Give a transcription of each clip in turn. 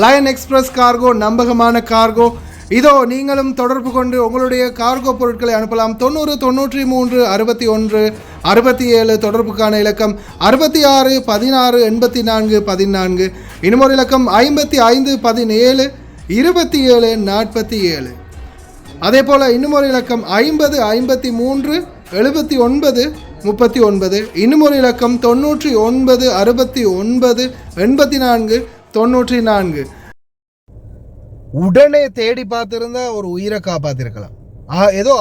Line express cargo நம்பகமான cargo. இதோ நீங்களும் தொடர்பு கொண்டு உங்களுடைய கார்கோ பொருட்களை அனுப்பலாம். 90 93 61 67 தொடர்புக்கான இலக்கம் 66 16 84 14. இன்னொரு இலக்கம் 55 17 27 47. அதே போல் இன்னுமொரு இலக்கம் 50 53 79 39. இன்னுமொரு இலக்கம் 99 69 84 94. உடனே தேடி பார்த்துருந்தா ஒரு உயிரை காப்பாற்றிருக்கலாம். ஏதோ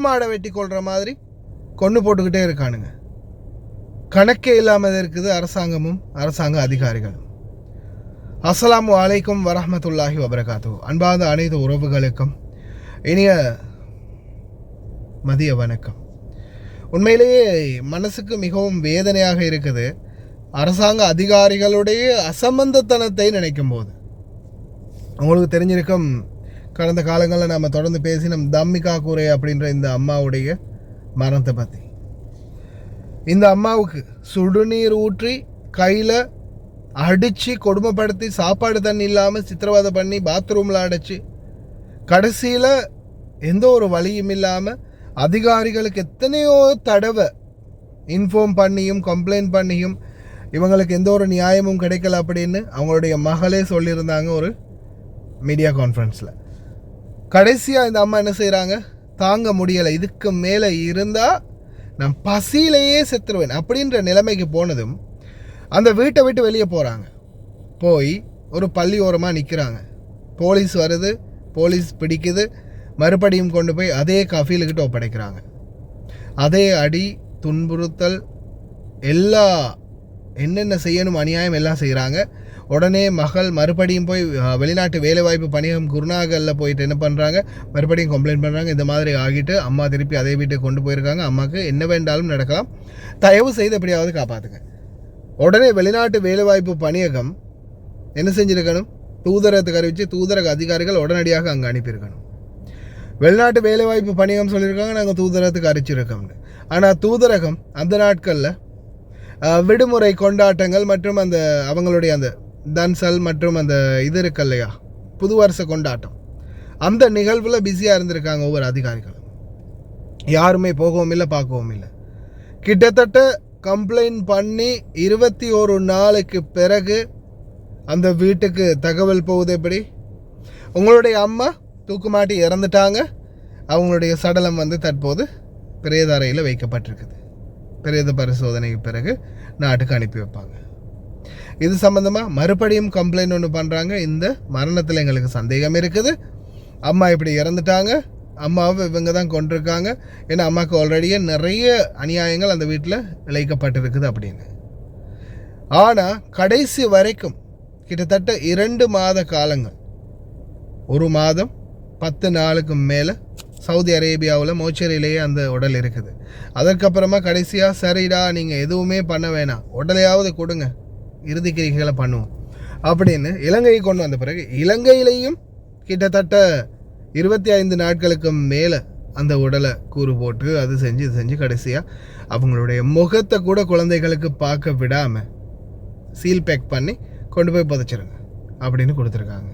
மாட வெட்டி கொள்கிற மாதிரி கொண்டு போட்டுக்கிட்டே இருக்கானுங்க. கணக்கே இல்லாமல் இருக்குது அரசாங்கமும் அரசாங்க அதிகாரிகளும். அஸ்ஸலாமு அலைக்கும் வரஹ்மத்துல்லாஹி வபரகாத்துஹு. அன்பார்ந்த அனைத்து உறவுகளுக்கும் இனிய மதிய வணக்கம். உண்மையிலேயே மனசுக்கு மிகவும் வேதனையாக இருக்குது அரசாங்க அதிகாரிகளுடைய அசம்பந்தத்தனத்தை நினைக்கும் போது. உங்களுக்கு தெரிஞ்சிருக்கும், கடந்த காலங்களில் நம்ம தொடர்ந்து பேசினோம் தம்மிகா கூரை அப்படின்ற இந்த அம்மாவுடைய மரணத்தை பற்றி. இந்த அம்மாவுக்கு சுடுநீர் ஊற்றி கையில் அடித்து கொடுமைப்படுத்தி சாப்பாடு தண்ணி இல்லாமல் சித்திரவதை பண்ணி பாத்ரூமில் அடைச்சி கடைசியில் எந்த ஒரு வழியும் இல்லாமல் அதிகாரிகளுக்கு எத்தனையோ தடவை இன்ஃபார்ம் பண்ணியும் கம்ப்ளைண்ட் பண்ணியும் இவங்களுக்கு எந்த ஒரு நியாயமும் கிடைக்கல அப்படின்னு அவங்களுடைய மகளே சொல்லியிருந்தாங்க ஒரு மீடியா கான்ஃபரன்ஸில். கடைசியாக இந்த அம்மா என்ன செய்கிறாங்க, தாங்க முடியலை, இதுக்கு மேலே இருந்தால் நான் பசியிலேயே செத்துருவேன் அப்படின்ற நிலைமைக்கு போனதும் அந்த வீட்டை விட்டு வெளியே போகிறாங்க. போய் ஒரு பள்ளி ஓரமாக நிற்கிறாங்க. போலீஸ் வருது, போலீஸ் பிடிக்குது, மறுபடியும் கொண்டு போய் அதே கஃபீலுக்கிட்ட ஒப்படைக்கிறாங்க. அதே அடி துன்புறுத்தல் எல்லா என்னென்ன செய்யணும் அநியாயம் எல்லாம் செய்கிறாங்க. உடனே மகள் மறுபடியும் போய் வெளிநாட்டு வேலைவாய்ப்பு பணியகம் குருநாகலில் போயிட்டு என்ன பண்ணுறாங்க, மறுபடியும் கம்ப்ளைண்ட் பண்ணுறாங்க. இந்த மாதிரி ஆகிட்டு அம்மா திருப்பி அதே வீட்டுக்கு கொண்டு போயிருக்காங்க. அம்மாவுக்கு என்ன வேண்டாலும் நடக்கலாம், தயவு செய்து எப்படியாவது காப்பாற்றுங்க. உடனே வெளிநாட்டு வேலைவாய்ப்பு பணியகம் என்ன செஞ்சுருக்கணும், தூதரகத்துக்கு அறிவித்து தூதரக அதிகாரிகள் உடனடியாக அங்கே அனுப்பியிருக்கணும். வெளிநாட்டு வேலைவாய்ப்பு பணியகம் சொல்லியிருக்காங்க நாங்கள் தூதரகத்துக்கு அறிவிச்சிருக்கோம்னு. ஆனால் தூதரகம் அந்த நாட்களில் விடுமுறை கொண்டாட்டங்கள் மற்றும் அந்த அவங்களுடைய அந்த தன்சல் மற்றும் அந்த இது இருக்கு இல்லையா, புது வருஷ கொண்டாட்டம், அந்த நிகழ்வில் பிஸியாக இருந்திருக்காங்க ஒவ்வொரு அதிகாரிகளும். யாருமே போகவும் இல்லை பார்க்கவும் இல்லை. கிட்டத்தட்ட கம்ப்ளைண்ட் பண்ணி 21 நாளுக்கு பிறகு அந்த வீட்டுக்கு தகவல் போகுது. எப்படி, உங்களுடைய அம்மா தூக்குமாட்டி இறந்துட்டாங்க, அவங்களுடைய சடலம் தற்போது பிரேதாரையில் வைக்கப்பட்டிருக்குது. பிரேத பரிசோதனைக்கு பிறகு நாட்டுக்கு அனுப்பி வைப்பாங்க. இது சம்மந்தமாக மறுபடியும் கம்ப்ளைண்ட் ஒன்று பண்ணுறாங்க. இந்த மரணத்தில் எங்களுக்கு சந்தேகம் இருக்குது, அம்மா இப்படி இறந்துட்டாங்க, அம்மாவை இவங்க தான் கொண்டிருக்காங்க, ஏன்னா அம்மாவுக்கு ஆல்ரெடியே நிறைய அநியாயங்கள் அந்த வீட்டில் இழைக்கப்பட்டிருக்குது அப்படின்னு. ஆனால் கடைசி வரைக்கும் கிட்டத்தட்ட 2 மாத காலங்கள், 1 மாதம் 10 நாளுக்கு மேலே சவுதி அரேபியாவில் மோச்சரியிலேயே அந்த உடல் இருக்குது. அதற்கப்புறமா கடைசியாக சரிடா நீங்கள் எதுவுமே பண்ண வேணாம், உடலையாவது கொடுங்க, இறுதி கிரிகைகளை பண்ணுவோம் அப்படின்னு இலங்கையை கொண்டு வந்த பிறகு இலங்கையிலையும் கிட்டத்தட்ட 25 நாட்களுக்கு மேலே அந்த உடலை கூறு போட்டு அது செஞ்சு இது செஞ்சு கடைசியாக அவங்களுடைய முகத்தை கூட குழந்தைகளுக்கு பார்க்க விடாமல் சீல் பேக் பண்ணி கொண்டு போய் புதைச்சிருங்க அப்படின்னு கொடுத்துருக்காங்க.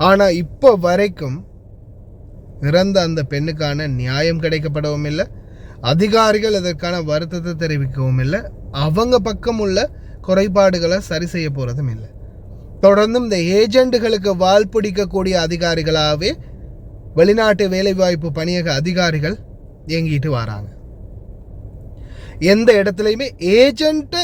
ஆனால் இப்போ வரைக்கும் இறந்த அந்த பெண்ணுக்கான நியாயம் கிடைக்கப்படவும் இல்லை, அதிகாரிகள் இதற்கான வருத்தத்தை தெரிவிக்கவும் இல்லை, அவங்க பக்கம் உள்ள குறைபாடுகளை சரி செய்ய போகிறதும் இல்லை. தொடர்ந்தும் இந்த ஏஜெண்டுகளுக்கு வால் பிடிக்கக்கூடிய அதிகாரிகளாகவே வெளிநாட்டு வேலைவாய்ப்பு பணியக அதிகாரிகள் இயங்கிட்டு வராங்க. எந்த இடத்துலையுமே ஏஜெண்ட்டை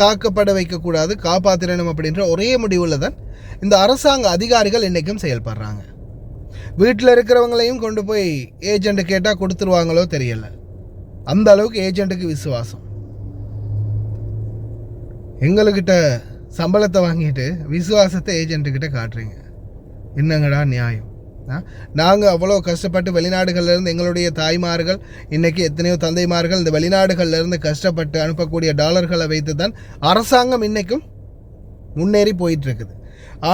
தாக்கப்பட வைக்கக்கூடாது, காப்பாற்றிடணும் அப்படின்ற ஒரே முடிவில் தான் இந்த அரசாங்க அதிகாரிகள் இன்றைக்கும் செயல்படுறாங்க. வீட்டில் இருக்கிறவங்களையும் கொண்டு போய் ஏஜெண்ட்டு கேட்டால் கொடுத்துருவாங்களோ தெரியல, அந்த அளவுக்கு ஏஜெண்ட்டுக்கு விசுவாசம். எங்கள்கிட்ட சம்பளத்தை வாங்கிட்டு விசுவாசத்தை ஏஜெண்ட்டுக்கிட்ட காட்டுறீங்க, என்னங்கடா நியாயம்? நாங்கள் அவ்வளோ கஷ்டப்பட்டு வெளிநாடுகள்லேருந்து எங்களுடைய தாய்மார்கள், இன்றைக்கி எத்தனையோ தந்தைமார்கள் இந்த வெளிநாடுகள்லேருந்து கஷ்டப்பட்டு அனுப்பக்கூடிய டாலர்களை வைத்து தான் அரசாங்கம் இன்றைக்கும் முன்னேறி போயிட்டுருக்குது.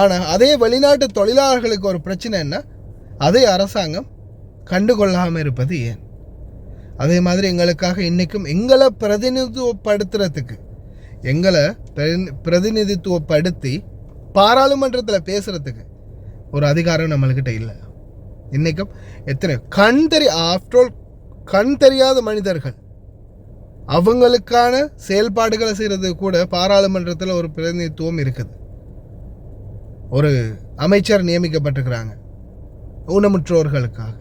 ஆனால் அதே வெளிநாட்டு தொழிலாளர்களுக்கு ஒரு பிரச்சனை என்ன, அதே அரசாங்கம் கண்டுகொள்ளாமல் இருப்பது ஏன்? அதே மாதிரி எங்களுக்காக இன்றைக்கும் எங்களை பிரதிநிதித்துவப்படுத்துறதுக்கு எங்களை பிரதிநிதித்துவப்படுத்தி பாராளுமன்றத்தில் பேசுகிறதுக்கு ஒரு அதிகாரம் நம்மள்கிட்ட இல்லை. இன்றைக்கும் எத்தனை கண் தெரியாத மனிதர்கள் அவங்களுக்கான செயல்பாடுகளை செய்கிறது கூட பாராளுமன்றத்தில் ஒரு பிரதிநிதித்துவம் இருக்குது. ஒரு அமைச்சர் நியமிக்கப்பட்டிருக்கிறாங்க ஊனமுற்றோர்களுக்காக.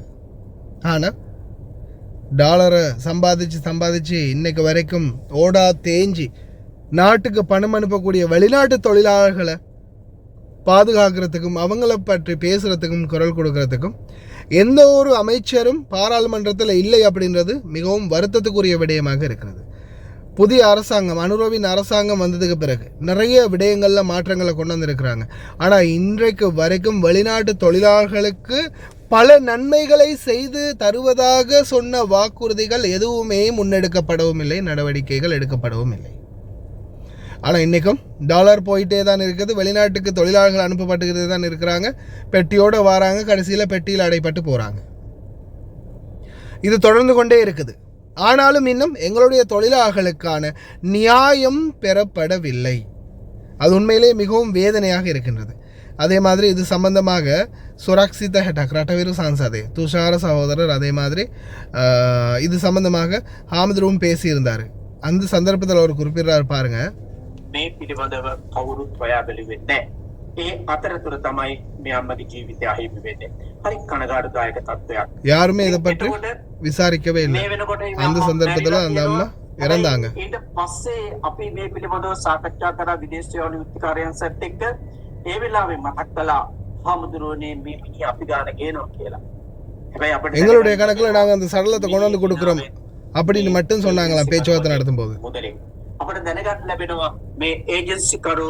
ஆனால் டாலரை சம்பாதிச்சு இன்னைக்கு வரைக்கும் ஓடா தேஞ்சி நாட்டுக்கு பணம் அனுப்பக்கூடிய வெளிநாட்டு தொழிலாளர்களை பாதுகாக்கிறதுக்கும் அவங்கள பற்றி பேசுகிறதுக்கும் குரல் கொடுக்கறதுக்கும் எந்த ஒரு அமைச்சரும் பாராளுமன்றத்தில் இல்லை அப்படின்றது மிகவும் வருத்தத்துக்குரிய விடயமாக இருக்கிறது. புதிய அரசாங்கம் அனுரவின் அரசாங்கம் வந்ததுக்கு பிறகு நிறைய விடயங்களில் மாற்றங்களை கொண்டு வந்திருக்கிறாங்க. ஆனால் இன்றைக்கு வரைக்கும் வெளிநாட்டு தொழிலாளர்களுக்கு பல நன்மைகளை செய்து தருவதாக சொன்ன வாக்குறுதிகள் எதுவுமே முன்னெடுக்கப்படவும் இல்லை, நடவடிக்கைகள் எடுக்கப்படவும் இல்லை. ஆனால் இன்றைக்கும் டாலர் போயிட்டே தான் இருக்குது. வெளிநாட்டுக்கு தொழிலாளர்கள் அனுப்பப்பட்டுக்கிட்டே தான் இருக்கிறாங்க. பெட்டியோடு வராங்க, கடைசியில் பெட்டியில் அடைப்பட்டு போகிறாங்க. இது தொடர்ந்து கொண்டே இருக்குது. ஆனாலும் இன்னும் எங்களுடைய தொழிலாளர்களுக்கான நியாயம் பெறப்படவில்லை. அது உண்மையிலே மிகவும் வேதனையாக இருக்கின்றது. அதே மாதிரி இது சம்பந்தமாக சுரக்ஷித ஹெட்டாக் ரட்டவிரு சான்சாதே துஷார சகோதரர் அதே மாதிரி இது சம்பந்தமாக ஹாமிதுரும் பேசியிருந்தார். அந்த சந்தர்ப்பத்தில் அவர் குறிப்பிடுறாரு பாருங்க. මේ පිළිබඳව කවුරුත් හොයා බැලුවේ නැහැ. ඒ අතරතුර තමයි මේ අම්මගේ ජීවිතය අහිමි වෙන්නේ. හරි කනගාටුදායක තත්ත්වයක්. யாருமே இதை பற்றி விசாரிக்கவே இல்லை. அந்த சந்தர்ப்பத்தில் அந்த அம்மா இறந்தாங்க. ඊට පස්සේ අපි මේ පිළිබඳව සාකච්ඡා කරා විදේශ සේවා නියුක්තිකාරයන් සෙට් එක්ක. ඒ වෙලාවේ මතක් කළා හාමුදුරුවනේ මේ මිනිහ අපි ගාන ගේනවා කියලා. හැබැයි අපිට எங்களுடைய கணக்கில் நாங்கள் அந்த சடலத்தை கொண்டு வந்து கொடுக்குறோம் அப்படின்னு மட்டும் சொன்னாங்களாம் பேச்சுவார்த்தை நடத்தும் போது. අපට දැනගන්න ලැබෙනවා මේ ඒජන්සි කරු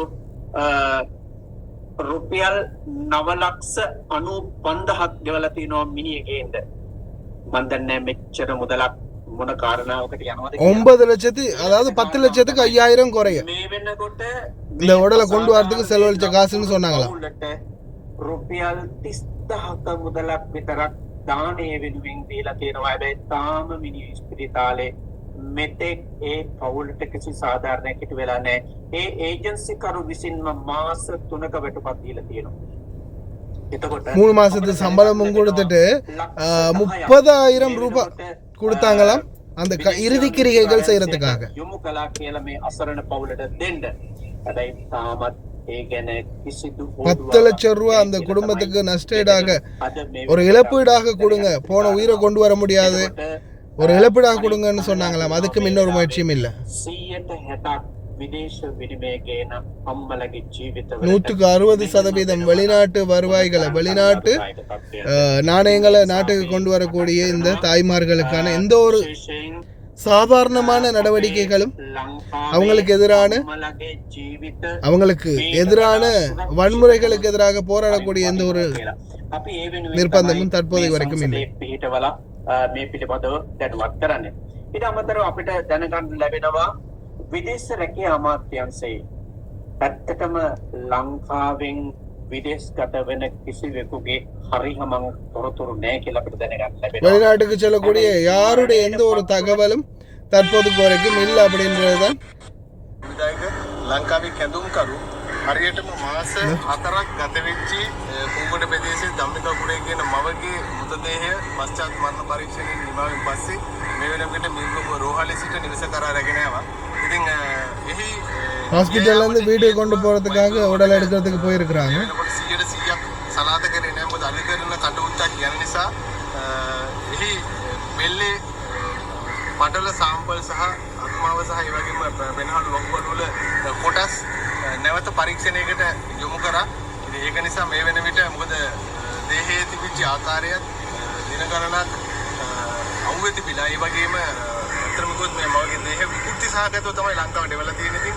රුපියල් 9,95,000ක් ගෙවලා තියෙනවා මිනිහගේන්ද. මම දන්නේ මෙච්චර මුදලක් මොන කාරණාවකට යනවද කියලා. 9 லட்சத்து அதாவது 10 லட்சத்துக்கு 5000 குறைய මේ වෙනකොට இந்த உடலை கொண்டு வரதுக்கு செலவழிச்ச காசுன்னு சொன்னாங்களாம். රුපියල් 30,000ක මුදලක් විතරක් දානය වෙනුවෙන් දීලා තියෙනවා. හැබැයි තාම මිනිහ ස්පිරිතාලේ මෙතෙක් ඒ පවුලට කිසි සාධාරණයකට වෙලා නැහැ. ඒ ඒජන්සි කරු විසින්ම මාස 3ක වැටුපක් දීලා තියෙනවා. එතකොට 3 மாசத்து சம்பளமும் கொடுத்துட்டு 30,000 ரூபாய் கொடுத்தாங்களாம் அந்த இறுதி கிரிகைகள் செய்யறதுக்காக. යොමු කළා කියලා මේ අසරණ පවුලට දෙන්න. හැබැයි තාමත් ඒ ගැන කිසිදු 10 லட்சம் ரூபாய் அந்த குடும்பத்துக்கு நஷ்டஈடாக ஒரு இழப்பீடாக கொடுங்க, போன உயிரை கொண்டு வர முடியாது, ஒரு இழப்பீடாக கொடுங்கன்னு சொன்னாங்களாம். அதுக்கும் இன்னொரு முயற்சியும் இல்லை. 160% வெளிநாட்டு வருவாய்களை வெளிநாட்டு நாணயங்களை நாட்டுக்கு கொண்டு வரக்கூடிய இந்த தாய்மார்களுக்கான எந்த ஒரு சாதாரணமான நடவடிக்கைகளும் அவங்களுக்கு எதிரான வன்முறைகளுக்கு எதிராக போராடக்கூடிய எந்த ஒரு நிர்பந்தமும் தற்போதைய வரைக்கும் இல்லை. මේ පිළිබඳව දැනුවත් කරන්න. ඊට අමතරව අපිට දැනගන්න ලැබෙනවා විදේශ රැකියා අමාත්‍යාංශයේ ඇත්තටම ලංකාවෙන් විදේශගත වෙන කිසිවෙකුගේ හරියම තොරතුරු නැහැ කියලා අපිට දැනගන්න ලැබෙනවා. வெளிநாட்டுக்கு செல்லக்கூடிய யாருடைய எந்த ஒரு தகவலும் தற்போதைக்கு வரைக்கும் இல்லை அப்படின்றதுதான். ලංකාවේ කැඳුම්කරු හරියටම මාස 4ක් ගත වෙච්චි කුඹඩ ප්‍රදේශයේ ධම්මිකා කුඩේ කියන මවගේ මృతදේහය පශ්චාත් මරණ පරීක්ෂණයෙන් නිමාවෙන් පස්සේ මේ වෙනකොට මිල්ගොබ රෝහලේ සිට නිවස කරා රැගෙන ආවා. ඉතින් එහි ஹாஸ்பிட்டல்ல இருந்து வீட்டுக்கு கொண்டு போறதுக்காக உடல் எடுக்கிறதுக்கு போயிருக்காங்க. 100% සලාත කරේ නැහැ. මොකද අධිකරණ කටයුත්තක් යන නිසා එහි මෙල්ලේ පටල සාම්පල් සහ අත්මාව සහ ඒ වගේම වෙනහළු වකුගඩු වල කොටස් නැවත පරීක්ෂණයකට යොමු කරා. ඉතින් ඒක නිසා මේ වෙන විට මොකද දේහයේ තිබිච්ච ආකාරයත් දින ගණනක් අවුවේ තිබිලා ඒ වගේම අතරම කොත් මේ මවගේ දේහ විකෘති සහගතව තමයි ලංකාවට එවලා තියෙන්නේ. ඉතින්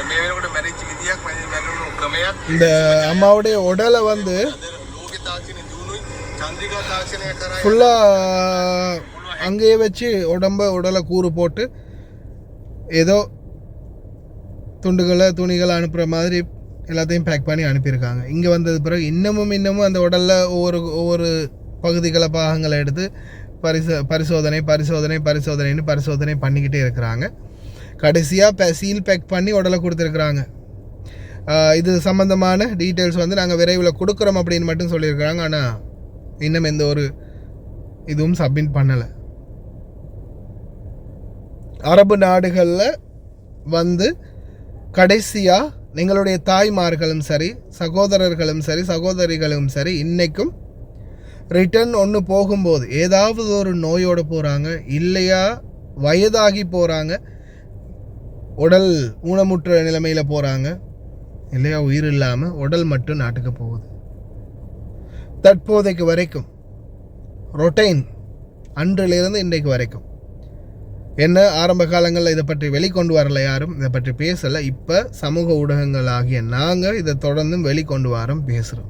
මේ වෙනකොට මැරිච්ච විදියක් මැරුණු ක්‍රමයක් இந்த அம்மாவுடைய உடலை வந்து ලෝක තාක්ෂණය දිනුනුයි චන්ද්‍රිකා තාක්ෂණය කරා ஃபுல்லாக அங்கேயே வச்சு உடலை கூறு போட்டு ஏதோ துண்டுகளை துணிகளை அனுப்புகிற மாதிரி எல்லாத்தையும் பேக் பண்ணி அனுப்பியிருக்காங்க. இங்கே வந்தது பிறகு இன்னமும் அந்த உடலில் ஒவ்வொரு பகுதிகளை பாகங்களை எடுத்து பரிசோதனை பண்ணிக்கிட்டே இருக்கிறாங்க. கடைசியாக சீல் பேக் பண்ணி உடலை கொடுத்துருக்குறாங்க. இது சம்மந்தமான டீட்டெயில்ஸ் வந்து நாங்கள் விரைவில் கொடுக்குறோம் அப்படின்னு மட்டும் சொல்லியிருக்கிறாங்க. ஆனால் இன்னும் எந்த ஒரு இதுவும் சப்மிட் பண்ணலை. அரபு நாடுகளில் வந்து கடைசியாக எங்களுடைய தாய்மார்களும் சரி, சகோதரர்களும் சரி, சகோதரிகளும் சரி, இன்றைக்கும் ரிட்டர்ன் ஒன்று போகும்போது ஏதாவது ஒரு நோயோடு போகிறாங்க, இல்லையா வயதாகி போகிறாங்க, உடல் ஊனமுற்ற நிலைமையில் போகிறாங்க, இல்லையா உயிர் இல்லாமல் உடல் மட்டும் நாட்டுக்கு போகுது. தற்போதைக்கு வரைக்கும் ரொட்டைன் அன்றிலிருந்து இன்றைக்கு வரைக்கும் என்ன ஆரம்ப காலங்களில் இதை பற்றி வெளிக்கொண்டு வரல, யாரும் இதை பற்றி பேசலை. இப்போ சமூக ஊடகங்கள் ஆகிய நாங்கள் இதை தொடர்ந்தும் வெளிக்கொண்டு வரோம், பேசுகிறோம்.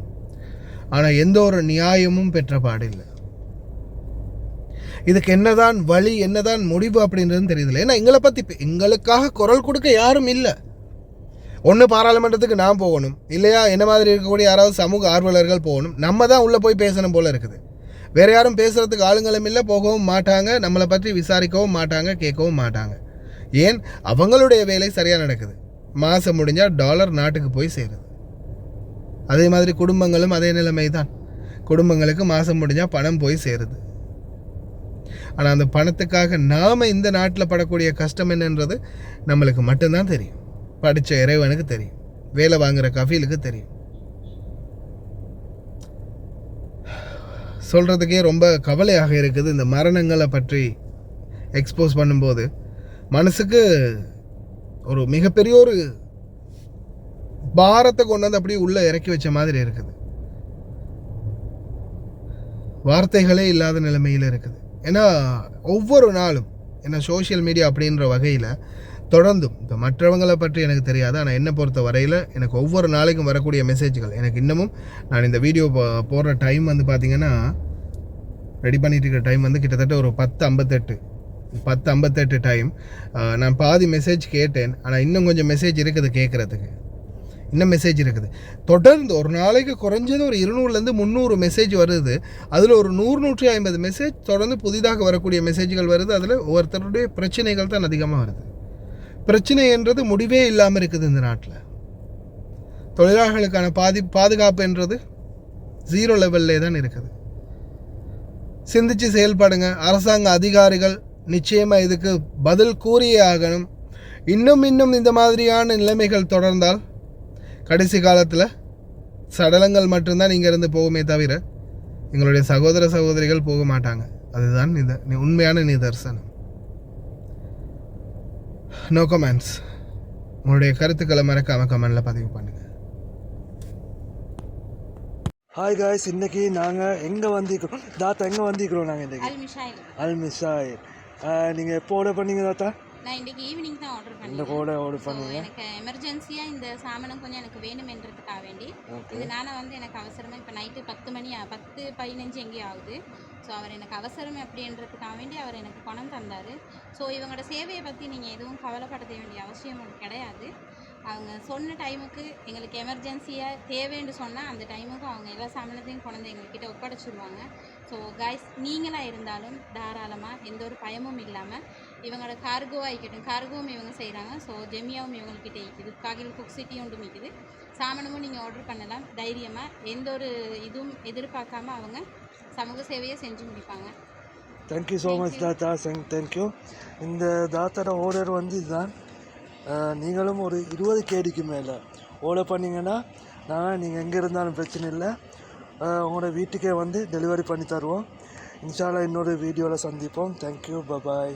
ஆனால் எந்த ஒரு நியாயமும் பெற்ற பாடில்லை. இதுக்கு என்னதான் வழி, என்னதான் முடிவு அப்படின்றதும் தெரியுதில்லை. ஏன்னா எங்களை பற்றி எங்களுக்காக குரல் கொடுக்க யாரும் இல்லை. ஒன்று பாராளுமன்றத்துக்கு நான் போகணும், இல்லையா என்ன மாதிரி இருக்கக்கூடிய யாராவது சமூக ஆர்வலர்கள் போகணும். நம்ம தான் உள்ளே போய் பேசணும் போல் இருக்குது. வேறு யாரும் பேசுகிறதுக்கு ஆளுங்களும் இல்லை, போகவும் மாட்டாங்க, நம்மளை பற்றி விசாரிக்கவும் மாட்டாங்க, கேட்கவும் மாட்டாங்க. ஏன்? அவங்களுடைய வேலை சரியாக நடக்குது. மாதம் முடிஞ்சால் டாலர் நாட்டுக்கு போய் சேருது. அதே மாதிரி குடும்பங்களும் அதே நிலைமை தான். குடும்பங்களுக்கு மாதம் முடிஞ்சால் பணம் போய் சேருது. ஆனால் அந்த பணத்துக்காக நாம் இந்த நாட்டில் படக்கூடிய கஷ்டம் என்னன்றது நம்மளுக்கு மட்டும்தான் தெரியும். படித்த இறைவனுக்கு தெரியும், வேலை வாங்குகிற கஃபீலுக்கு தெரியும். சொல்கிறதுக்கே ரொம்ப கவலையாக இருக்குது. இந்த மரணங்களை பற்றி எக்ஸ்போஸ் பண்ணும்போது மனசுக்கு ஒரு மிகப்பெரிய ஒரு பாரத்தை கொண்டு வந்து அப்படியே உள்ளே இறக்கி வச்ச மாதிரி இருக்குது. வார்த்தைகளே இல்லாத நிலைமையில் இருக்குது. ஏன்னா ஒவ்வொரு நாளும் ஏன்னா சோஷியல் மீடியா அப்படின்ற வகையில் தொடர்ந்தும் இப்போ மற்றவங்களை பற்றி எனக்கு தெரியாது, ஆனால் என்னை பொறுத்த வரையில் எனக்கு ஒவ்வொரு நாளைக்கும் வரக்கூடிய மெசேஜ்கள் எனக்கு இன்னமும் நான் இந்த வீடியோ போடுற டைம் வந்து பார்த்திங்கன்னா ரெடி பண்ணிட்டு இருக்கிற டைம் வந்து கிட்டத்தட்ட ஒரு 10:58 டைம். நான் பாதி மெசேஜ் கேட்டேன், ஆனால் இன்னும் கொஞ்சம் மெசேஜ் இருக்குது கேட்குறதுக்கு, இன்னும் மெசேஜ் இருக்குது. தொடர்ந்து ஒரு நாளைக்கு குறைஞ்சது ஒரு 200லேருந்து 300 மெசேஜ் வருது. அதில் ஒரு 100-150 மெசேஜ் தொடர்ந்து புதிதாக வரக்கூடிய மெசேஜ்கள் வருது. அதில் ஒவ்வொருத்தருடைய பிரச்சனைகள் தான் அதிகமாக வருது. பிரச்சனை என்றது முடிவே இல்லாமல் இருக்குது இந்த நாட்டில். தொழிலாளர்களுக்கான பாதுகாப்பு என்றது 0 லெவல்லே தான் இருக்குது. சிந்திச்சு செயல்படுங்க. அரசாங்க அதிகாரிகள் நிச்சயமாக இதுக்கு பதில் கூறியே ஆகணும். இன்னும் இந்த மாதிரியான நிலைமைகள் தொடர்ந்தால் கடைசி காலத்தில் சடலங்கள் மட்டும்தான் இங்கேருந்து போகுமே தவிர எங்களுடைய சகோதர சகோதரிகள் போக மாட்டாங்க. அதுதான் உண்மையான நிதர்சனம். No comments. உங்களுடைய கருத்துக்களை மறக்காம கமெண்டில் பதிவு பண்ணுங்கள். ஹாய் காய்ஸ், இன்றைக்கி நாங்கள் எங்கே வந்திருக்கிறோம் தாத்தா? எங்கே வந்திருக்கிறோம் நாங்கள் இன்றைக்கி? அல்மிஷாயில். நீங்கள் எப்போ ஆர்டர் பண்ணீங்க தாத்தா? நான் இன்றைக்கி ஈவினிங் தான் ஆர்டர் பண்ணேன். இந்த கூட ஆர்டர் பண்ணீங்க? எனக்கு எமர்ஜென்சியாக இந்த சாமானம் கொஞ்சம் எனக்கு வேணுமென்றதுக்காக வேண்டி இதனால் வந்து எனக்கு அவசரமாக இப்போ நைட்டு 10:15 எங்கேயும் ஆகுது. ஸோ அவர் எனக்கு அவசரம் அப்படின்றதுக்காக வேண்டி அவர் எனக்கு பணம் தந்தார். ஸோ இவங்களோட சேவையை பற்றி நீங்கள் எதுவும் கவலைப்பட வேண்டிய அவசியம் கிடையாது. அவங்க சொன்ன டைமுக்கு எங்களுக்கு எமர்ஜென்சியாக தேவைன்னு சொன்னால் அந்த டைமுக்கு அவங்க எல்லா சாமானத்தையும் கொண்டு எங்கள்கிட்ட ஒப்படைச்சிடுவாங்க. ஸோ காய்ஸ், நீங்களாக இருந்தாலும் தாராளமாக எந்த ஒரு பயமும் இல்லாமல் இவங்களோட கார்கோவாக இருக்கட்டும், கார்கோவும் இவங்க செய்கிறாங்க. ஸோ ஜெமியாவும் இவங்கள்கிட்ட இருக்குது, காகில் குக் சிட்டி ஒன்றும் இருக்குது. சாமானமும் நீங்கள் ஆர்டர் பண்ணலாம் தைரியமாக. எந்த ஒரு இதுவும் எதிர்பார்க்காம அவங்க சமூக சேவையை செஞ்சு முடிப்பாங்க. தேங்க்யூ ஸோ மச் தாத்தா. தேங்க்யூ. இந்த தாத்தாவோட ஆர்டர் வந்து இதுதான். நீங்களும் ஒரு 20 கேடிக்கு மேலே ஆர்டர் பண்ணிங்கன்னா நீங்கள் எங்கே இருந்தாலும் பிரச்சனை இல்லை, உங்களோட வீட்டுக்கே வந்து டெலிவரி பண்ணி தருவோம். இன்ஷா அல்லாஹ் இன்னொரு வீடியோவில் சந்திப்போம். Thank you, bye bye.